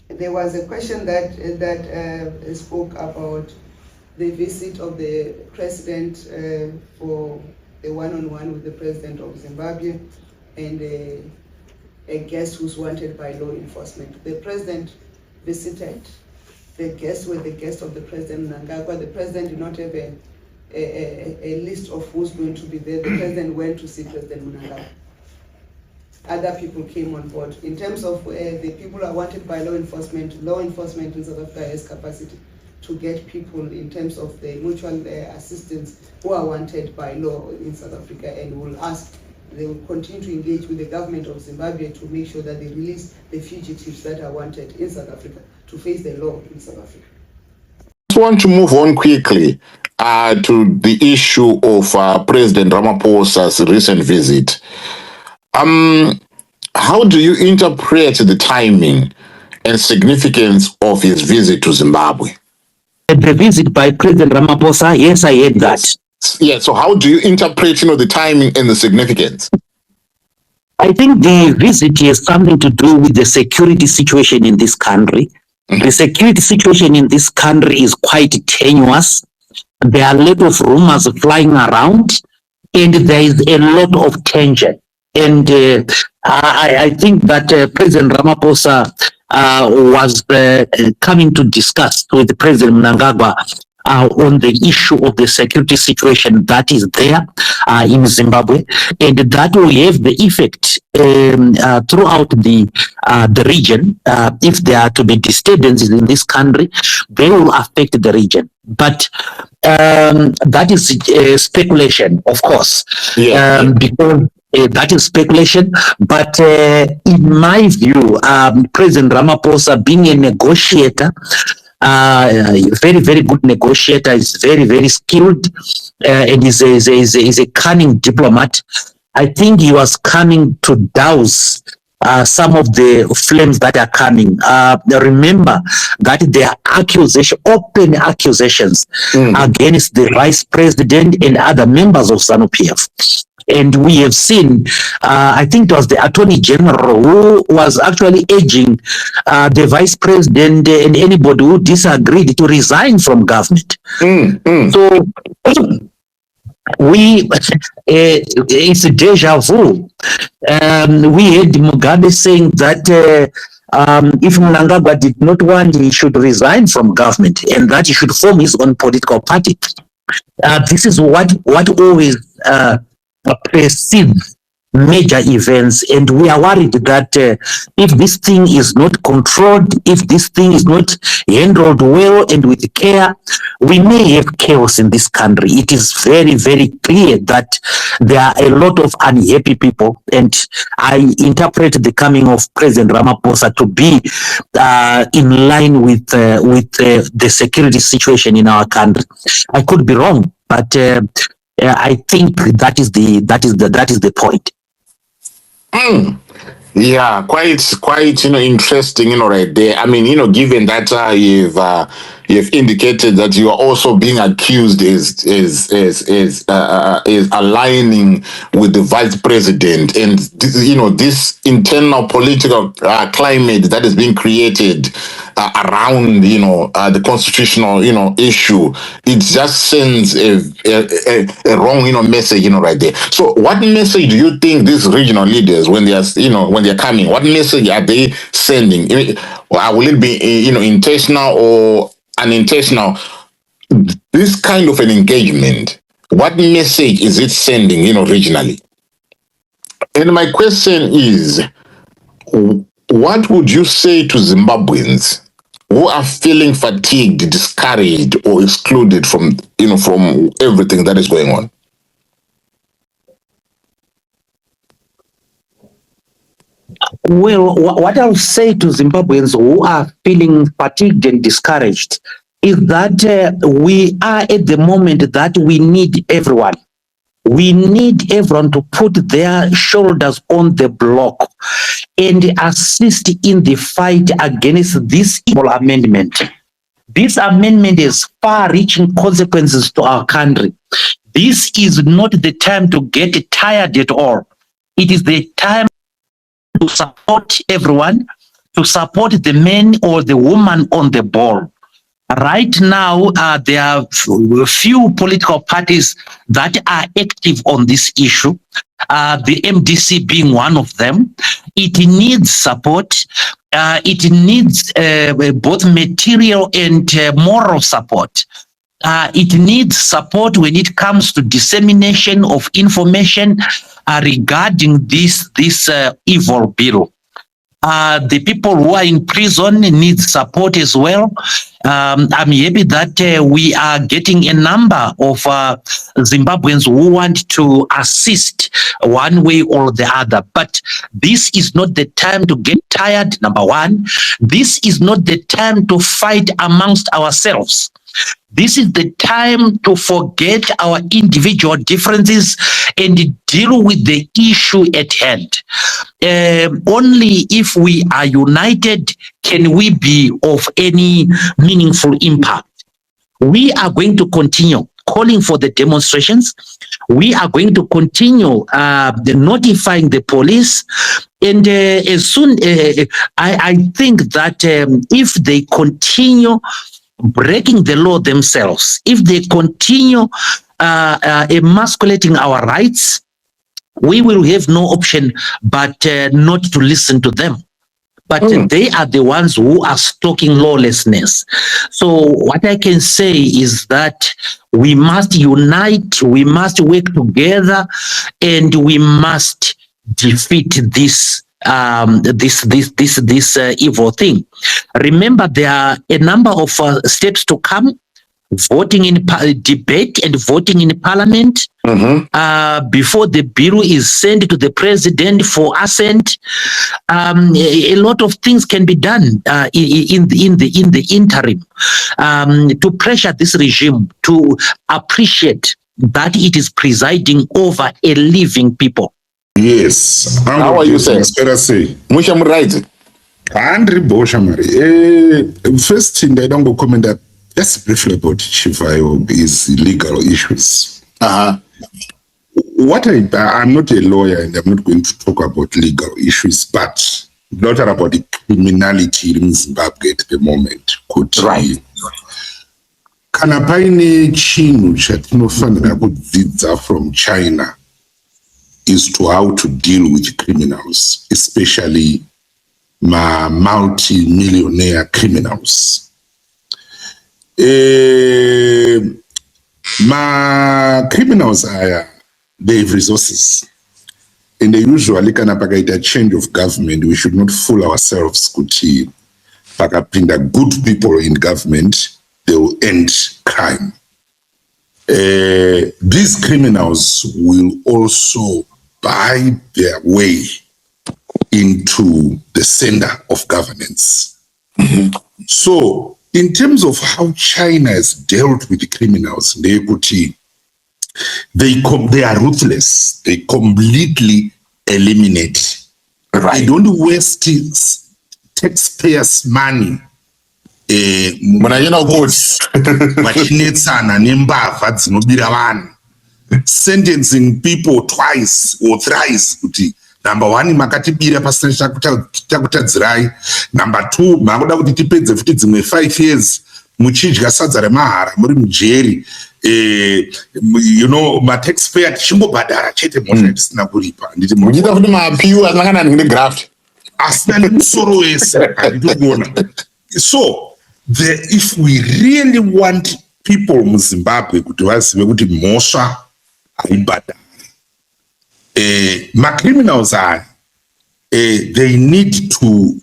There was a question that spoke about the visit of the president for a one-on-one with the president of Zimbabwe and a guest who's wanted by law enforcement. The president visited. The guests were the guests of the president Mnangagwa. The president did not have a list of who's going to be there. The president went to see President Mnangagwa. Other people came on board. In terms of the people who are wanted by law enforcement in South Africa has capacity to get people in terms of the mutual assistance who are wanted by law in South Africa, and they will continue to engage with the government of Zimbabwe to make sure that they release the fugitives that are wanted in South Africa to face the law in South Africa. I just want to move on quickly to the issue of President Ramaphosa's recent visit. How do you interpret the timing and significance of his visit to Zimbabwe? The visit by President Ramaphosa, yes, I heard that. Yeah, so how do you interpret, the timing and the significance? I think the visit has something to do with the security situation in this country. The security situation in this country is quite tenuous. There are a lot of rumors flying around, and there is a lot of tension. And I think that President Ramaphosa was coming to discuss with President Mnangagwa on the issue of the security situation that is there in Zimbabwe, and that will have the effect throughout the region. If there are to be disturbances in this country, they will affect the region. But that is speculation, of course, because that is speculation. But in my view, President Ramaphosa, being a negotiator, very, very good negotiator, is very, very skilled, and is a cunning diplomat. I think he was coming to douse some of the flames that are coming. Remember that there are open accusations against the vice president and other members of ZANU-PF. And we have seen, I think it was the Attorney General who was actually urging the Vice President and anybody who disagreed to resign from government. So it's a deja vu. We heard Mugabe saying that if Mnangagwa did not want, he should resign from government and that he should form his own political party. This is what always precedes major events, and we are worried that if this thing is not controlled, if this thing is not handled well and with care, we may have chaos in this country. It is very, very clear that there are a lot of unhappy people, and I interpret the coming of President Ramaphosa to be in line with the security situation in our country. I could be wrong, but I think that is the point. Yeah, quite interesting, right there. I mean, given that you've indicated that you are also being accused is aligning with the vice president, and this internal political climate that is being created around the constitutional issue, it just sends a wrong message right there. So what message do you think these regional leaders, when they are coming, what message are they sending? Will it be intentional or unintentional? This kind of an engagement, what message is it sending regionally? And my question is, what would you say to Zimbabweans who are feeling fatigued, discouraged, or excluded from from everything that is going on? Well, what I'll say to Zimbabweans who are feeling fatigued and discouraged is that we are at the moment that we need everyone. We need everyone to put their shoulders on the block and assist in the fight against this evil amendment. This amendment has far-reaching consequences to our country. This is not the time to get tired at all. It is the time to support everyone, to support the man or the woman on the ball. Right now, there are few political parties that are active on this issue, the MDC being one of them. It needs support. It needs both material and moral support. It needs support when it comes to dissemination of information regarding this evil bill. The people who are in prison need support as well. I'm happy that we are getting a number of Zimbabweans who want to assist one way or the other. But this is not the time to get tired, number one. This is not the time to fight amongst ourselves. This is the time to forget our individual differences and deal with the issue at hand. Only if we are united can we be of any meaningful impact. We are going to continue calling for the demonstrations. We are going to continue notifying the police. And as soon, I think that if they continue breaking the law themselves, if they continue emasculating our rights, we will have no option but not to listen to them. But they are the ones who are stoking lawlessness. So what I can say is that we must unite, we must work together, and we must defeat this evil thing. Remember, there are a number of steps to come: voting in debate and voting in parliament before the bill is sent to the president for assent. A lot of things can be done in the interim to pressure this regime to appreciate that it is presiding over a living people. Yes. How are you saying? Musha right. Andri Bosha Mari. First thing I don't go comment that just briefly about Chivayo is legal issues. What I'm not a lawyer and I'm not going to talk about legal issues, but not about the criminality in Zimbabwe at the moment. Right. Kana paine chinhu chatinofanira kudzidza from China is to how to deal with criminals, especially multi-millionaire criminals. Criminals are, they have resources. And they usually can a change of government. We should not fool ourselves. Kuti pakapinda good people in government, they will end crime. These criminals will also buy their way into the center of governance. So, in terms of how China has dealt with the criminals, they are ruthless. They completely eliminate. Right. They don't waste taxpayers' money. Sentencing people twice or thrice. Number one, makatibira pasina chakutadzirai. Number two, makuda kuti tipedze futi dzimwe 5 years muchidya sadza remahara muri mujeri. You know, ma taxpayer tichingobhadhara chete mosha tisina kuripa. Muchida kuti mapiwa anangana ngegraft. Asina nemusoro wese andikuona. So, if we really want people in Zimbabwe kuti vazive kuti mhosva haibhadhari. Criminals are they need to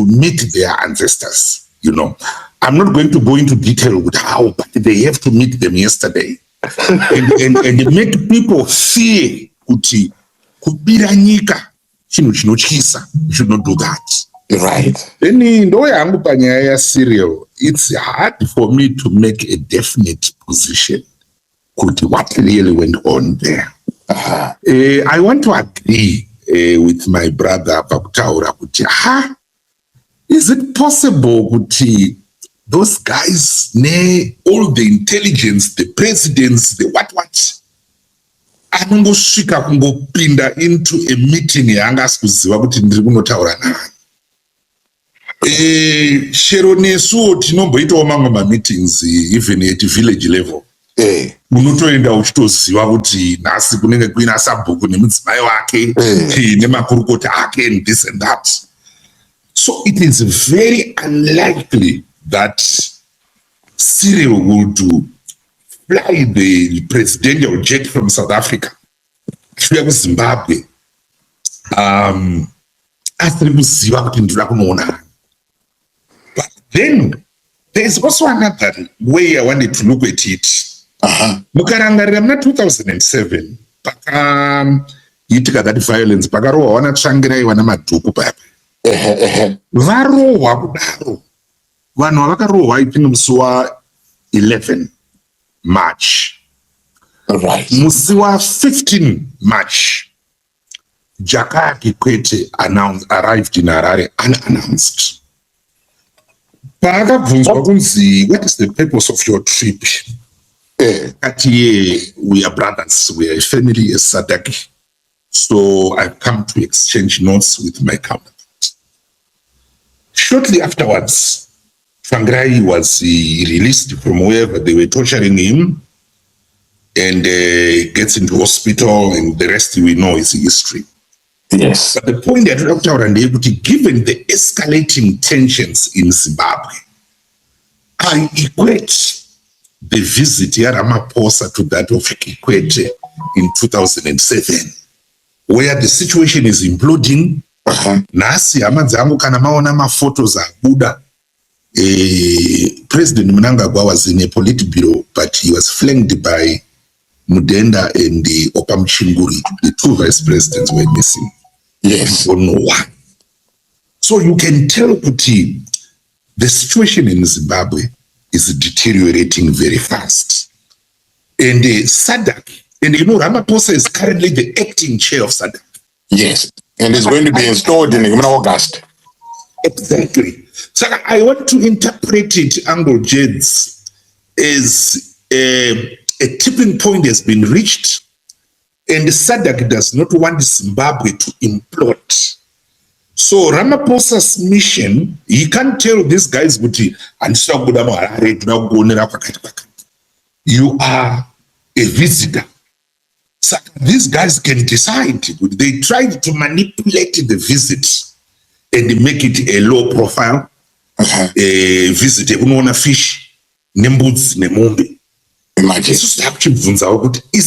meet their ancestors. You know, I'm not going to go into detail with how, but they have to meet them yesterday and make people fear kuti kubira nyika chinhu chinotyisa. You should not do that. Right. Then ndo panyaya ya serial. It's hard for me to make a definite position kuti what really went on there. I want to agree with my brother Pakutaura kuti is it possible kuti those guys, all the intelligence, the presidents, the what anongosvika kungopinda into a meeting yaanga asikuziva kuti ndiri kunotaura nani. Chero nesuwo tinomboitawo mamwe ma-meetings even at village level. Unotoenda uchitoziva kuti nhasi kunenge kuina sabhuku nemudzimai wake nemakurukota ake and this and that. So it is very unlikely that Cyril would fly the presidential jet from South Africa to Zimbabwe. But then there's also another way I wanted to look at it. Mukarangarira muna 2007 pakaitika that violence, pakarohwa vanatsvangirai vana madhuku papa. Varohwa kudaro, vanhu vakarohwa ipinge musi wa11 March. Musi wa15 March, Jakaya Kikwete arrived in Harare unannounced. Paakabvunzwa kunzi, what is the purpose of your trip? We are brothers, we are a family as Sadaki. So I've come to exchange notes with my counterpart. Shortly afterwards, Tsvangirai was released from wherever they were torturing him and gets into hospital, and the rest we know is history. Yes. But the point that Dr. Randebuti, given the escalating tensions in Zimbabwe, I equate the visit of Ramaphosa to that of Kikwete in 2007, where the situation is imploding. Nasi amadzangu kana maona photos abuda. President Mnangagwa was in a politburo, but he was flanked by Mudenda and the Opam Chinguri. The two vice presidents were missing. Yes. Or no one. So you can tell Kuti, the situation in Zimbabwe is deteriorating very fast. And SADC, and you know, Ramaphosa is currently the acting chair of SADC. Yes. And it's going to be installed in August. Exactly. So I want to interpret it, Uncle Jeds, as a tipping point has been reached, and SADC does not want Zimbabwe to implode. So Ramaphosa's mission, he can't tell these guys, you are a visitor. So these guys can decide. They tried to manipulate the visit and make it a low profile visit. Unaona fish, nemboots, nemombe. Imagine. Is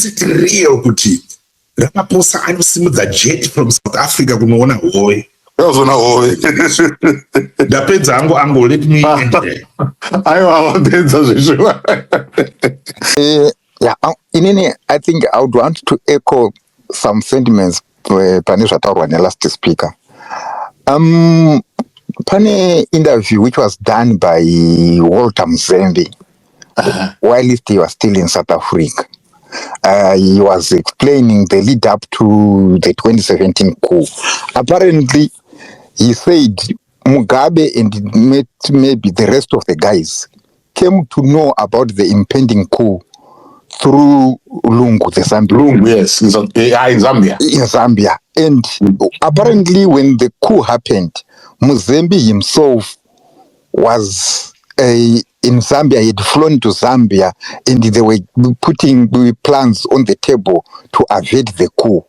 it real kuti Ramaphosa anosimudza jet from South Africa kunoona howe? Dapedza ango let me end there. Yeah, I think I would want to echo some sentiments pane zvataurwa nelast speaker. Pane interview which was done by Walter Mzembe while he was still in South Africa. He was explaining the lead up to the 2017 coup. Apparently, he said Mugabe and maybe the rest of the guys came to know about the impending coup through Lungu, the Zambia. Lungu, yes, in Zambia. In Zambia. And apparently when the coup happened, Mzembe himself was in Zambia. He had flown to Zambia and they were putting plans on the table to avert the coup.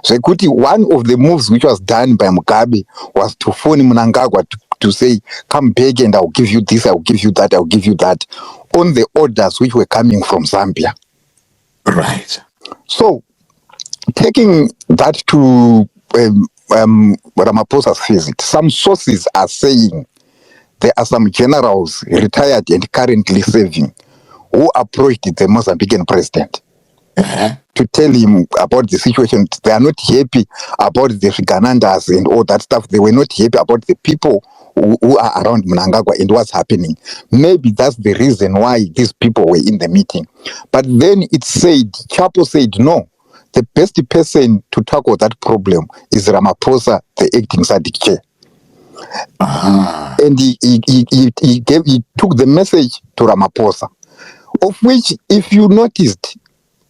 So one of the moves which was done by Mugabe was to phone Mnangagwa to say, come back and I'll give you this, I'll give you that, I'll give you that, on the orders which were coming from Zambia. Right. So, taking that to Ramaphosa's visit, some sources are saying there are some generals, retired and currently serving, who approached the Mozambican president to tell him about the situation. They are not happy about the Ganandas and all that stuff. They were not happy about the people who are around Mnangagwa and what's happening. Maybe that's the reason why these people were in the meeting. But then it said, Chapo said, no, the best person to tackle that problem is Ramaphosa, the acting SADC chair. And he took the message to Ramaphosa, of which, if you noticed,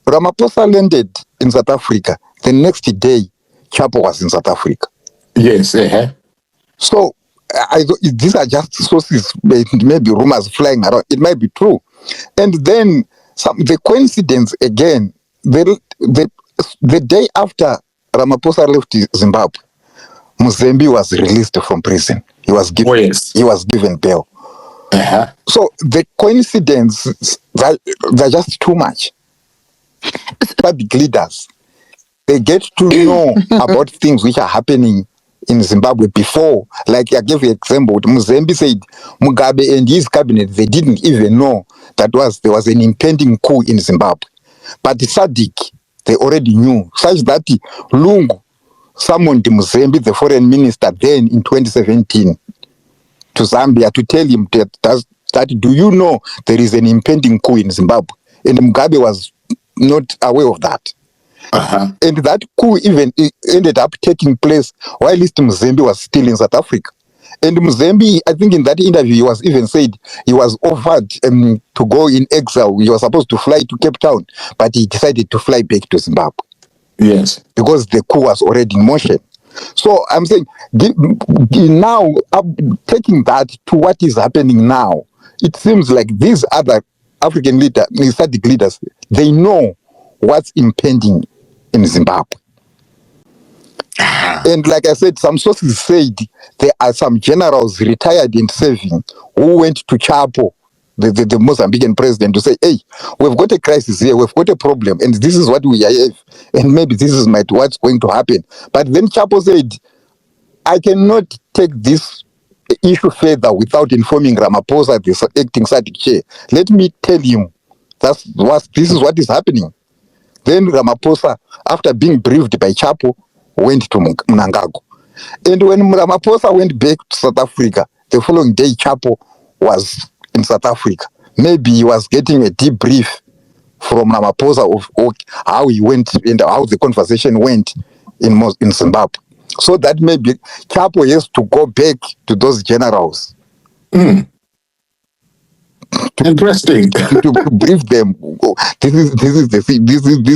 Ramaphosa landed in South Africa. The next day, Chapo was in South Africa. Yes. So these are just sources, maybe rumors flying around. It might be true. And then the coincidence again, the day after Ramaphosa left Zimbabwe, Muzembe was released from prison. He was given bail. So the coincidence, they're just too much. Public leaders, they get to know about things which are happening in Zimbabwe before. Like I gave you an example, Muzembe said Mugabe and his cabinet, they didn't even know that there was an impending coup in Zimbabwe. But SADC, they already knew, such that Lungu summoned Muzembe, the foreign minister, then in 2017 to Zambia to tell him that do you know there is an impending coup in Zimbabwe? And Mugabe was not aware of that. And that coup even ended up taking place while Muzembe was still in South Africa. And Muzembe, I think in that interview, he was even said he was offered to go in exile. He was supposed to fly to Cape Town, but he decided to fly back to Zimbabwe. Yes. Because the coup was already in motion. So I'm saying, now, taking that to what is happening now, it seems like these other African leaders, SADC leaders, they know what's impending in Zimbabwe. And like I said, some sources said there are some generals retired and serving who went to Chapo, the Mozambican president, to say, hey, we've got a crisis here, we've got a problem, and this is what we have, and maybe this is what's going to happen. But then Chapo said, I cannot take this issue further without informing Ramaphosa, the acting SADC chair. Let me tell him this is what is happening. Then Ramaphosa, after being briefed by Chapo, went to Mnangagwa. And when Ramaphosa went back to South Africa, the following day Chapo was in South Africa. Maybe he was getting a debrief from Ramaphosa of how he went and how the conversation went in Zimbabwe. So that maybe Chapo has to go back to those generals. Interesting. to brief them. This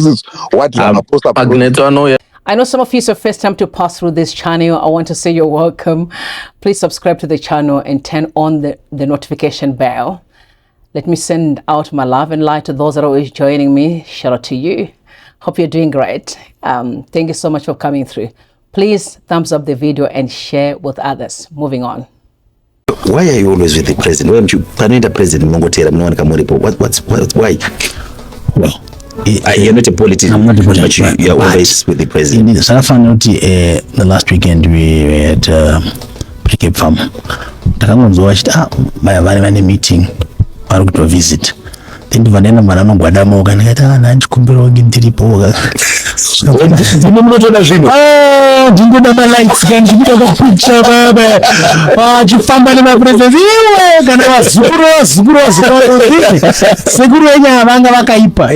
is what Ramaphosa. I know some of you, it's your first time to pass through this channel. I want to say you're welcome. Please subscribe to the channel and turn on the notification bell. Let me send out my love and light to those that are always joining me. Shout out to you. Hope you're doing great. Thank you so much for coming through. Please thumbs up the video and share with others. Moving on. Why are you always with the president? Why don't you the president? Why? Well, you're not a politician. I'm not a politician. But you're always with the president. In South Africa, the last weekend we had Cape Farm. Takamunzo watched my meeting. I to visit. Then the vanilla manano guadamo ganeta na nchikumbira ngindiripo. Dingo na lights ganji kutoka picture baba. Chifamba na president iwe kana zuburo seguro enya vanga vakaipa.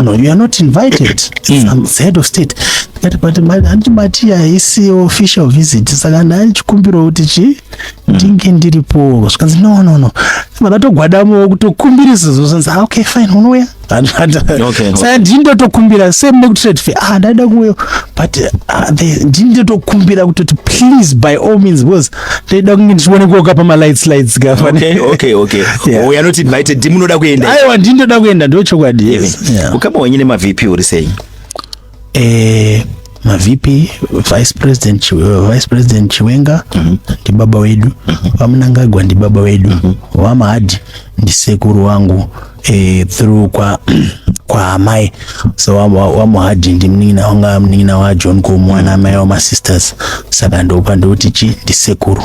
No, you are not invited. I'm the head of state. But antibatia isi official visit saka nchikumbira kuti ndinge ndiripo. No. Marato guadamo kutokumbirisa zosanza. Okay, fine, unouya. Okay. Saka ndindotokumbira same nekutrade fair. Ndada kuyo. But ndindotokumbira kuti please by all means because ndada kundione kuoka pa lights gafane. Okay. Yeah. We are not invited. Ndimunoda kuenda. Aiwa ndindoda kuenda ndochokwadi. Yeah. Ukama wenyine ma VP uri saying. Ma VP Vice President Chiwenga ndi baba wedu, Mnangagwa ndi baba wedu, Mahadi ndi sekuru wangu through kwa amai. So Mahadi ndi mningina wa John ko mwana amai wa my sisters saka ndo upande utichi ndi sekuru.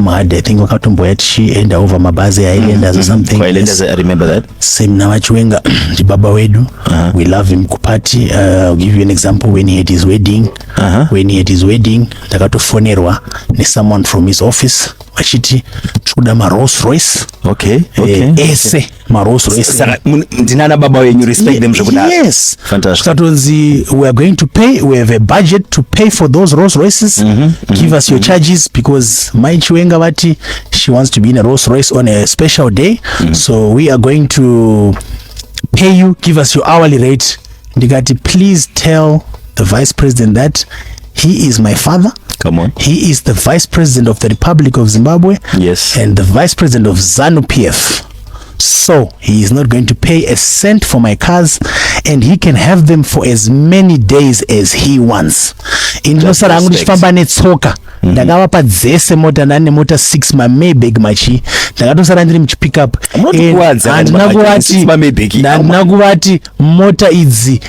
Mahadi, I think wakatombo yatishi enda over mabazi ya Islanders or something. Islanders, I remember that. Same na Chiwenga ndi baba wedu. We love him kupati. I'll give you an example. When he had his wedding, takatofonerwa ni someone from his office wachiti chuda ma Rolls Royce. Okay. Ese ma Rolls Royce. Ndinana baba wenyu respect them zvokuda. Yes. Fantastic. Satonzi, we are going to pay. We have a budget to pay for those Rolls Royces. Give us your charges because my Chiwenga vati, she wants to be in a Rolls Royce on a special day. So we are going to pay you. Give us your hourly rate. Ndigati, please tell the vice president that he is my father. Come on. He is the Vice President of the Republic of Zimbabwe. Yes. And the Vice President of ZANU-PF. So he is not going to pay a cent for my cars, and he can have them for as many days as he wants. Indosara angu ndichifamba netsoka ndakavapa dzese mota, ndane mota 6 mamaybank machi ndakatosara ndiri muchipikup. Handina kuvati mota idzi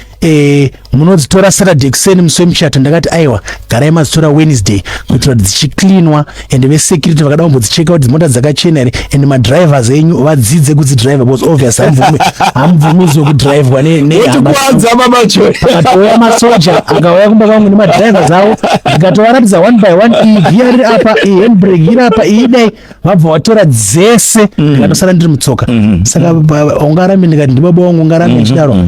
munodzitora Saturday kuseni musi wemuchato. Ndakati aiwa garai madzitora Wednesday kuitira kuti dzichiklinwa, ende vesecurity vakada kumbodzicheka kuti mota dzakachena here, and madrivers enyu vadzidze kudzidriva, because obvious hamubvumidzwe kudrivwa akatouya masoja akauya kumba kwangu nemadrivers avo, ndikatovaratidza one by one, iyi giya riri apa, iyi handbrake iri apa, iyi dai, vabva vatora dzese, ndikatosara ndiri mutsoka. Saka ungarami ndikati ndibaba wangu ungarami achidaro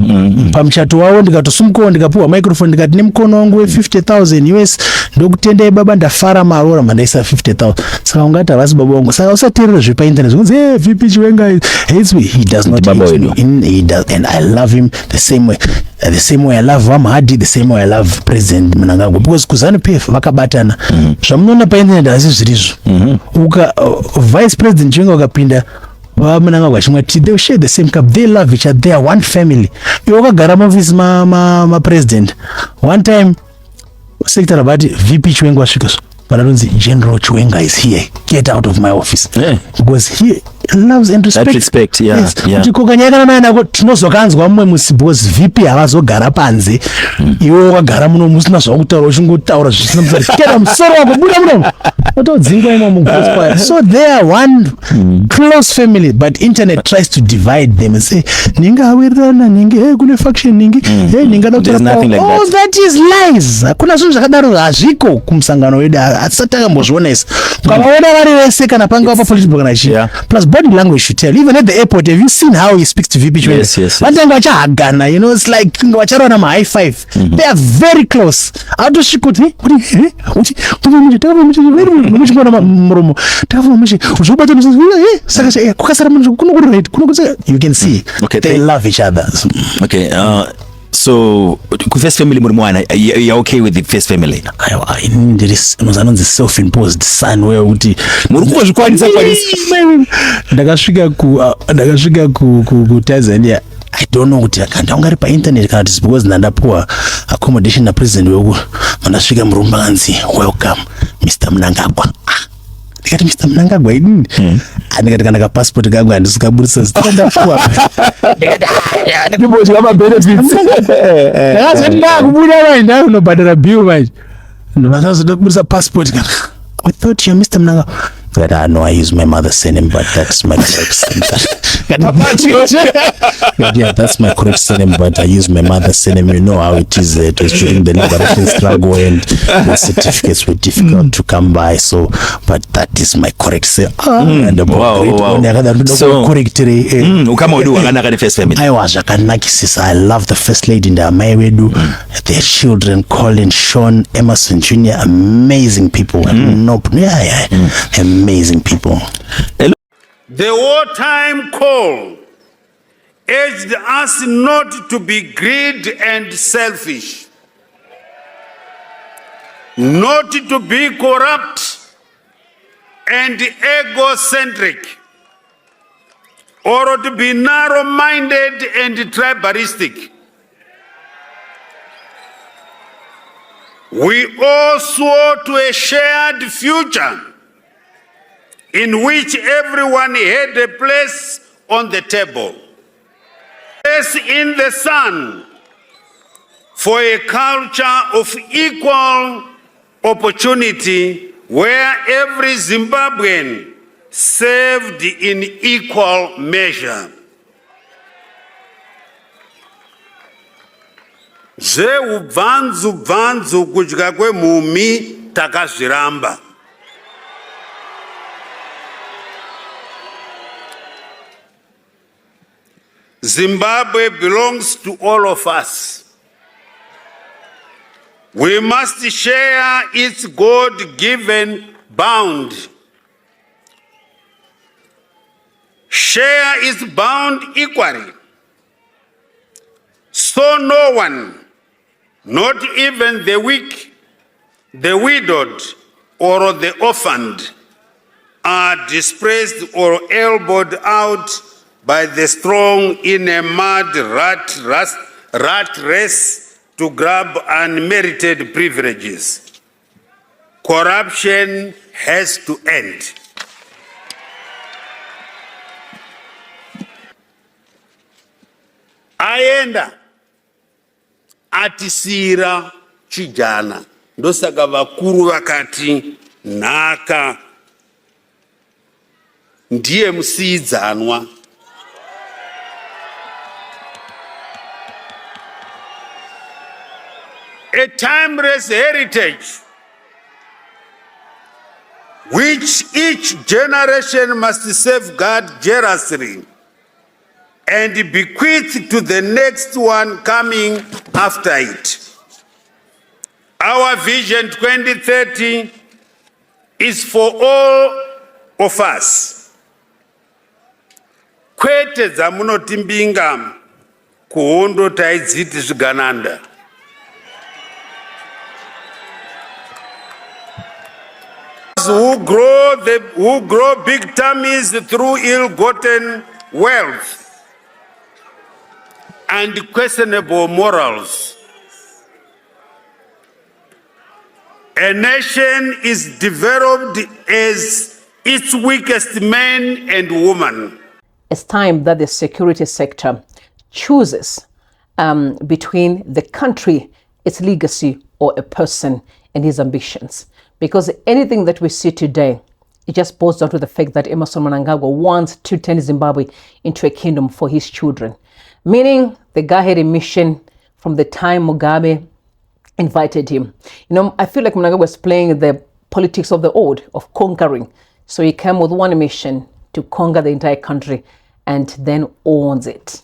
pamuchato wavo, ndikatosumukawo ndikapuwa microphone ndikati nemukono wangu we$50,000 US ndokutendai baba, ndafara marora mandaisa 50,000. Saka ungati havasi baba wangu. Saka usateerere zvepainternet kunzi VP Chiwenga hates me. He does not hate me. He does, and I love him the same way. The same way I love Hamadi, the same way I love President Mnangagwa, because kuzanu-PF vakabatana. Zvamunoona painternet hasi zvirizvo. Vice President Chiwenga wakapinda Mnangagwa chimwe, they share the same cup, they love each other, they are one family. Wakagara mavisi ma president. One time secretary abati VP Chiwenga wasvika so vanonzi General Chiwenga is here, get out of my office. Because he loves and respect. That respect, yeah. Yes. Kuti kokanyakana naye nako tinozokanzwa mumwe musi, because VP havazogara panze, iwe wakagara muno musina zvakutaura, uchingotaura zvisina musari, kera musoro wako buda muno otodzingwa imo mugospire. So they are one close family, but internet tries to divide them and say ninga hawirirana, ninga kune faction, ninga ninga There's nothing like that. That is lies. Hakuna zvinhu zvakadaro hazviko kumusangano wedu, hatisati takambozviona isi. Ukavaona vari vese kana panga pa political kana chi. Plus body language should tell. Even at the airport, have you seen how he speaks to VP Chiwenga? Yes. Vatanga vachahagana, you know, it's like vacharona ma high five. They are very close. Autoshikuti, you can see they love each other. Okay. So first family murimwana, you're okay with the first family? There is anonzi self-imposed son where uti murikuzvikwanisa ndakasvika ku Tanzania. I don't know kuti kandaungari pa internet kana kuti because ndandapuwa accommodation na president weku, mandasvika murumba kanzi welcome Mr. Mnangagwa. Ndikati Mr. Mnangagwa idini? Ndikati kana ka passport kangu andisikaburisa zitandapuwa. Ndiboti kama benefits. Ndakazoti ndakubuda manje ndakunobhadhara bill manje. Ndakazoburisa passport kana. I thought you're Mr. Mnangagwa. That I know I use my mother's surname, but that's my correct surname. Yeah, that's my correct surname, but I use my mother's surname. You know how it is. It was during the liberation struggle, and the certificates were difficult to come by. So, but that is my correct surname. So, first family. I was I love the first lady in the Amaewedu. Their children, Colin, Sean, Emerson Jr., amazing people. Amazing people. The wartime call urged us not to be greedy and selfish, not to be corrupt and egocentric, or to be narrow-minded and tribalistic. We all swore to a shared future in which everyone had a place on the table, place in the sun, for a culture of equal opportunity where every Zimbabwean served in equal measure. Zveubvanzu kudya kwemhumi takazviramba. Zimbabwe belongs to all of us. We must share its God-given bound. Share its bound equally. So no one, not even the weak, the widowed or the orphaned are displaced or elbowed out by the strong in a mad rat race to grab unmerited privileges. Corruption has to end. Aenda atisira chijana ndosaka vakuru vakati nhaka ndiye musiidzanwa. A timeless heritage which each generation must safeguard jealously and bequeath to the next one coming after it. Our Vision 2030 is for all of us. Kwete zamunoti mbinga kuhondo taidziti zvigananda. Who grow big tummies through ill-gotten wealth and questionable morals. A nation is developed as its weakest men and women. It's time that the security sector chooses between the country, its legacy, or a person and his ambitions. Because anything that we see today, it just boils down to the fact that Emmerson Mnangagwa wants to turn Zimbabwe into a kingdom for his children. Meaning, the guy had a mission from the time Mugabe invited him. You know, I feel like Mnangagwa was playing the politics of the old, of conquering. So he came with one mission to conquer the entire country and then owns it.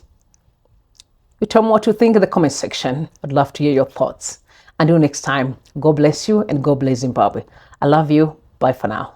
You tell me what you think in the comment section. I'd love to hear your thoughts. Until next time, God bless you and God bless Zimbabwe. I love you. Bye for now.